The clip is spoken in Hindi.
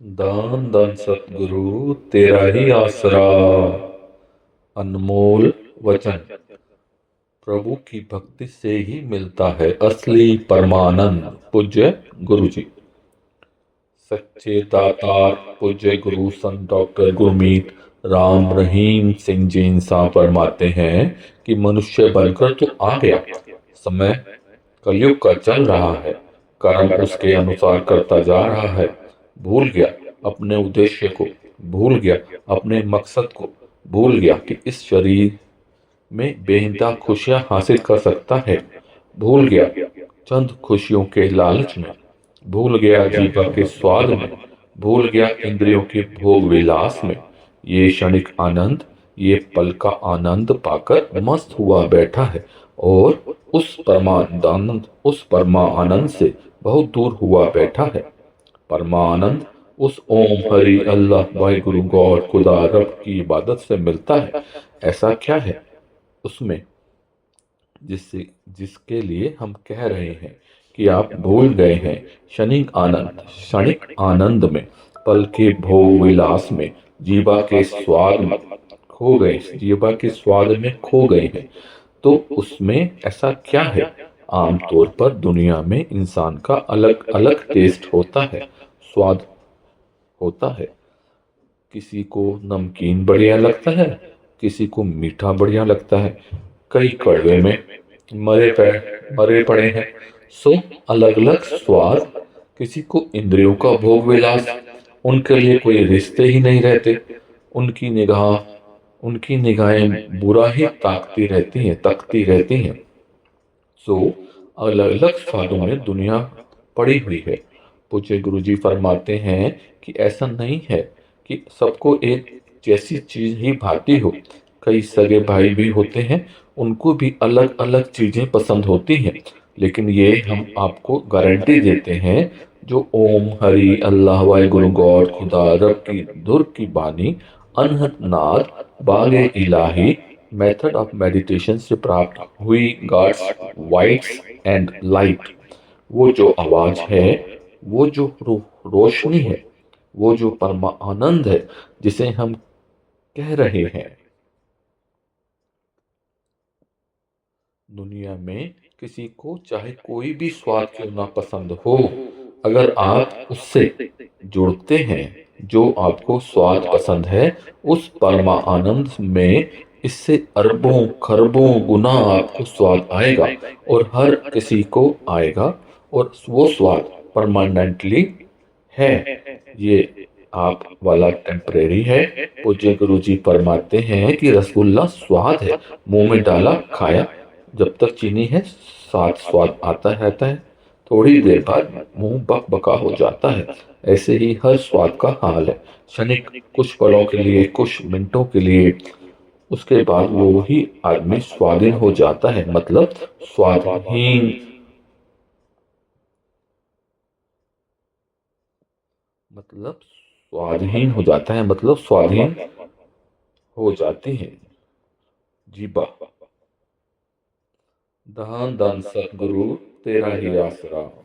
दान दन सतगुरु तेरा ही आसरा। अनमोल वचन। प्रभु की भक्ति से ही मिलता है असली परमानंद। पूज्य गुरु जी। सच्चे दातार पूज्य गुरु संत डॉक्टर गुरमीत राम रहीम सिंह जी साहब फरमाते हैं कि मनुष्य बनकर तो आ गया, समय कलयुग का चल रहा है, कर्म उसके अनुसार करता जा रहा है, भूल गया अपने उद्देश्य को, भूल गया अपने मकसद को, भूल गया कि इस शरीर में बेहिंता खुशियां हासिल कर सकता है, भूल गया चंद खुशियों के लालच में, भूल गया जीवन के स्वाद में, भूल गया इंद्रियों के भोग विलास में। ये क्षणिक आनंद, ये पल का आनंद पाकर मस्त हुआ बैठा है और उस परमानंद से बहुत दूर हुआ बैठा है। परमानंद उस ओम हरि अल्लाह वाहिगुरु गॉड खुदा रब की इबादत से मिलता है। ऐसा क्या है उसमें जिससे जिसके लिए हम कह रहे हैं कि आप भूल गए हैं? क्षणिक आनंद में, पल के भोग विलास में, जीवा के स्वाद में खो गए हैं। तो उसमें ऐसा क्या है? आमतौर पर दुनिया में इंसान का अलग अलग टेस्ट होता है, स्वाद होता है। किसी को नमकीन बढ़िया लगता है, किसी को मीठा बढ़िया लगता है, कई कड़वे में मरे पड़े हैं। सो अलग अलग स्वाद। किसी को इंद्रियों का भोग विलास, उनके लिए कोई रिश्ते ही नहीं रहते। उनकी उनकी निगाहें बुरा ही तकती रहती हैं। सो अलग अलग स्वादों में दुनिया पड़ी हुई है। पूज्य गुरु जी फरमाते हैं कि ऐसा नहीं है कि सबको एक जैसी चीज ही भाती हो। कई सगे भाई भी होते हैं, उनको भी अलग अलग चीजें पसंद होती हैं। लेकिन ये हम आपको गारंटी देते हैं, जो ओम हरि अल्लाह वाहिगुरु गॉड खुदा रब की धुर की बानी अनहद नाद बागे इलाही मेथड ऑफ मेडिटेशन से प्राप्त हुई गॉड्स वाइट्स एंड लाइट, वो जो आवाज है, वो जो रोशनी है, वो जो परमा आनंद है जिसे हम कह रहे हैं। दुनिया में किसी को चाहे कोई भी स्वाद क्यों ना पसंद हो, अगर आप उससे जुड़ते हैं, जो आपको स्वाद पसंद है, उस परमा आनंद में इससे अरबों खरबों गुना आपको स्वाद आएगा और हर किसी को आएगा। और वो स्वाद परमानेंटली है, ये आप वाला टेम्परेरी है। पूज्य गुरु जी फरमाते हैं कि रसगुल्ला स्वाद है, मुंह में डाला खाया, जब तक चीनी है साथ स्वाद आता रहता है, थोड़ी देर बाद मुंह बक बका हो जाता है। ऐसे ही हर स्वाद का हाल है, क्षणिक, कुछ पलों के लिए, कुछ मिनटों के लिए, उसके बाद वो ही आदमी स्वाधीन हो जाता है। स्वादहीन स्वाधीन हो जाता है, स्वाधीन हो जाती है जीबा। दान दन सतगुरु तेरा ही आसरा।